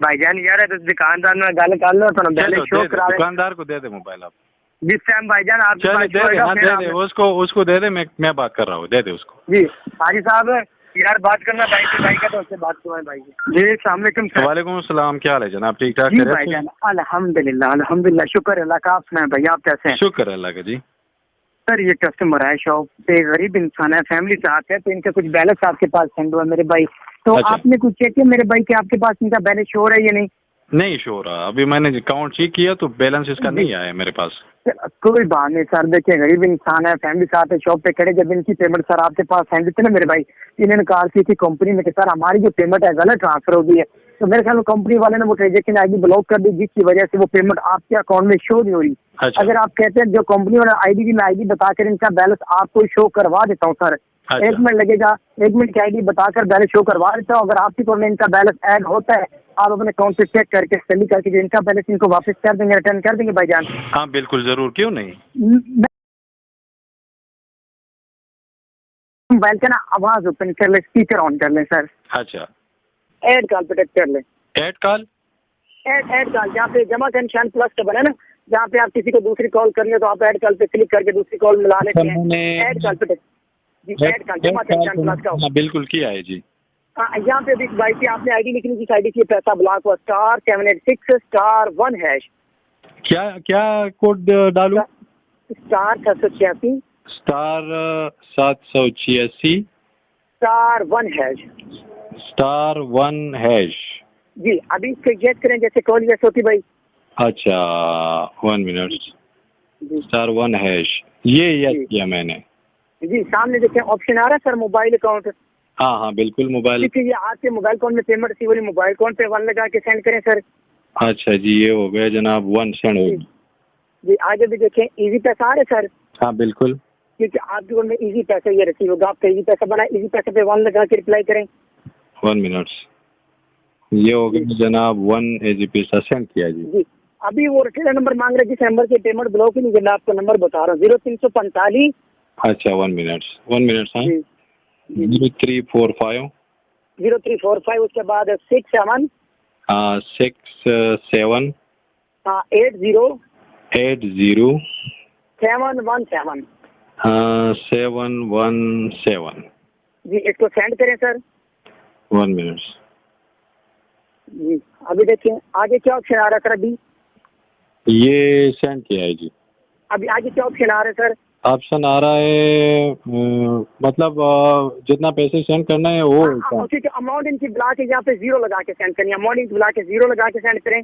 भाईजान यार दुकानदार में गल कर लो तो शो करा दुकानदार को दे दे मोबाइल आप जिस टाइम भाईजान आप दे दे उसको दे दे, मैं बात कर रहा हूँ, दे दे उसको। जी हाजी साहब यार बात करना भाई से, भाई का तो उससे बात करो भाई जी। अस्सलाम वालेकुम सर। वालेकुम सलाम, क्या हाल है जनाब? ठीक ठाक जी भाईजान अल्हम्दुलिल्लाह अल्हम्दुलिल्लाह, शुक्र अल्लाह का। आप सुनाए भाई आप कैसे हैं? शुक्र अल्लाह का जी। सर ये कस्टमर है शॉप पे, गरीब इंसान है, फैमिली से आते हैं तो इनका कुछ बैलेंस आपके पास सेंड हुआ मेरे भाई, तो अच्छा। आपने कुछ चेक किया मेरे भाई कि आपके पास इनका बैलेंस शो हो रहा है या नहीं? नहीं शो हो रहा, अभी मैंने अकाउंट चेक किया तो बैलेंस इसका नहीं आया मेरे पास। कोई बात नहीं सर, देखिए गरीब इंसान है, फैमिली के साथ शॉप पे खड़े, जब इनकी पेमेंट सर आपके पास सेंड थी ना मेरे भाई, इन्होंने कहा की थी कंपनी में कि सर हमारी जो पेमेंट है गलत ट्रांसफर हो गई है, तो मेरे ख्याल में कंपनी वाले ने वो ट्रांजेक्शन आईडी ब्लॉक कर दी जिसकी वजह से वो पेमेंट आपके अकाउंट में शो नहीं हो रही। अच्छा। अगर आप कहते हैं जो कंपनी वाला आईडी की मैं आईडी बताकर इनका बैलेंस आपको शो करवा देता हूँ सर। अच्छा। 1 मिनट लगेगा, 1 मिनट की आईडी बताकर बैलेंस शो करवा देता हूँ। अगर आपकी अकाउंट में इनका बैलेंस ऐड होता है आप अपने अकाउंट से चेक करके सही करके जो इनका बैलेंस इनको वापस कर देंगे, रिटर्न कर देंगे भाईजान। हाँ बिल्कुल जरूर, क्यों नहीं। मोबाइल का ना आवाज ओपन कर ले, स्पीकर ऑन कर ले सर। अच्छा ऐड कॉल पे टच कर ले, ऐड कॉल, ऐड कॉल जहाँ पे जमा का निशान प्लस का बना ना, जहाँ पे आप किसी को दूसरी कॉल करनी है तो आप ऐड कॉल पे क्लिक करके दूसरी कॉल मिला लेते हैं। ऐड कॉल पे टच, जी ऐड कॉल जमा का निशान प्लस का। हाँ बिल्कुल किया है जी। यहाँ पे भी भाई की आपने आईडी लिखनी, जिस आईडी के पैसा ब्लॉक हुआ *786*1#। क्या क्या कोड डालूं? *786 *1#*1#। जी अभी इसको चेक करें जैसे कॉल जैसे होती भाई। अच्छा 1 मिनट, *1#, ये यस किया मैंने जी। सामने देखें ऑप्शन आ रहा है सर मोबाइल अकाउंट। हाँ हाँ बिल्कुल मोबाइल, ये आपके मोबाइल अकाउंट में पेमेंट सी वाली मोबाइल अकाउंट पे 1 लगा के सेंड करें सर। अच्छा जी ये हो गया जनाब, 1 सेंड हो गया जी। आगे भी देखें इजी पैसा आ रहा है सर। हाँ बिल्कुल, क्योंकि आपके अकाउंट में इजी पैसा ये रिसीव होगा, आपका इजी पैसा बना, इजी पैसे पे 1 लगा के रिप्लाई करें। 1 मिनट, ये हो गया जनाब 1 इजी पैसा सेंड किया जी। अभी वो रिटेलर नंबर मांग रहे जिस नंबर से पेमेंट ब्लॉक ही नहीं करना, आपको नंबर बता रहा हूँ 0345। अच्छा 1 मिनट हाँ 0345 0345 उसके बाद 67 67 80 80 717 717। जी इसको सेंड करें सर। 1 मिनट। जी अभी देखिए आगे क्या ऑप्शन आ रहा है सर? अभी ये सेंड किया है जी। अभी आगे क्या ऑप्शन आ रहा है सर? ऑप्शन आ रहा है मतलब जितना पैसे सेंड करना है वो ठीक है, अमाउंट इनकी बुला के यहाँ पे जीरो लगा के सेंड करें। अमाउंट इनकी बुला के जीरो लगा के सेंड करें।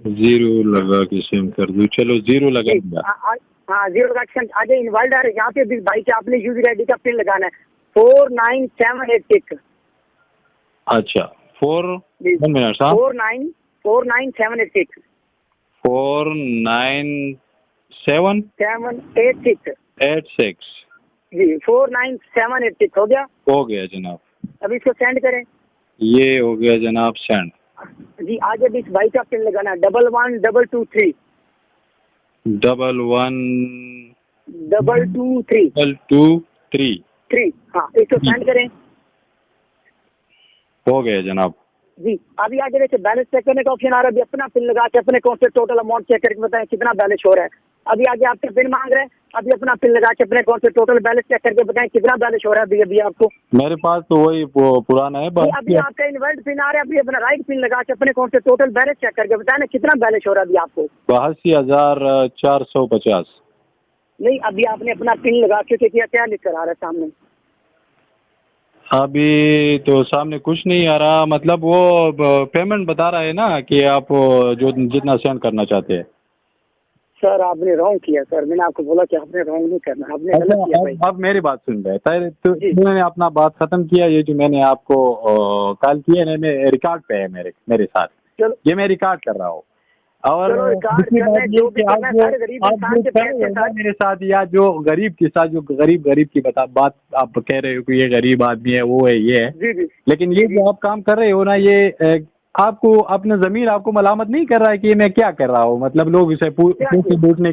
जीरो लगा के सेंड कर दूं। चलो जीरो लगा दिया। हाँ जीरो लगा के सेंड। आगे इनवाइल्ड आ रहा है यहाँ पे भी भाई के आपने यूजर आईडी का पिन लगाना है 49786। अच्छा 1 मिनट। 49786 49786 जी 49786 हो गया? हो गया जनाब। अभी इसको सेंड करें। ये हो गया जनाब सेंड। जी आगे भी इस भाई का पिन लगाना है 11223 11223। हाँ इसको सेंड करें। हो गया जनाब। जी अभी आगे देखिए बैलेंस चेक करने का ऑप्शन आ रहा है। अभी अपना पिन लगा के अपने अकाउंट से टोटल अमाउंट चेक करके बताएं कितना बैलेंस हो रहा है। अभी आगे आपसे पिन मांग रहे हैं। अभी अपना पिन लगा के अपने अकाउंट से टोटल बैलेंस चेक करके बताएं कितना बैलेंस हो रहा है। अभी आपको मेरे पास तो वही पुराना है। अभी आपका इनवर्ट पिन आ रहा है। अभी अपना राइट पिन लगा के अपने अकाउंट से टोटल बैलेंस चेक करके बताएं ना कितना बैलेंस हो रहा है अभी आपको। 82,450। नहीं अभी आपने अपना पिन लगा के किया, क्या लिख कर आ रहा है सामने? अभी तो सामने कुछ नहीं आ रहा। मतलब वो पेमेंट बता रहा है ना कि आप जो जितना सेंड करना चाहते हैं। सर आपने रॉन्ग किया सर। मैंने आपको बोला कि आपने रॉन्ग नहीं करना, आपने गलत किया भाई। अब मेरी बात सुन रहे हैं तो मैंने अपना बात खत्म किया। ये जो मैंने आपको कॉल किया है रिकॉर्ड पे है मेरे साथ। ये मैं रिकॉर्ड कर रहा हूँ। और मेरे साथ या जो गरीब के साथ जो गरीब की बात आप कह रहे हो कि ये गरीब आदमी है वो है ये है। लेकिन ये जो आप काम कर रहे हो ना ये आपको अपने ज़मीर आपको मलामत नहीं कर रहा है कि मैं क्या कर रहा हूँ। मतलब लोग इसे पूछने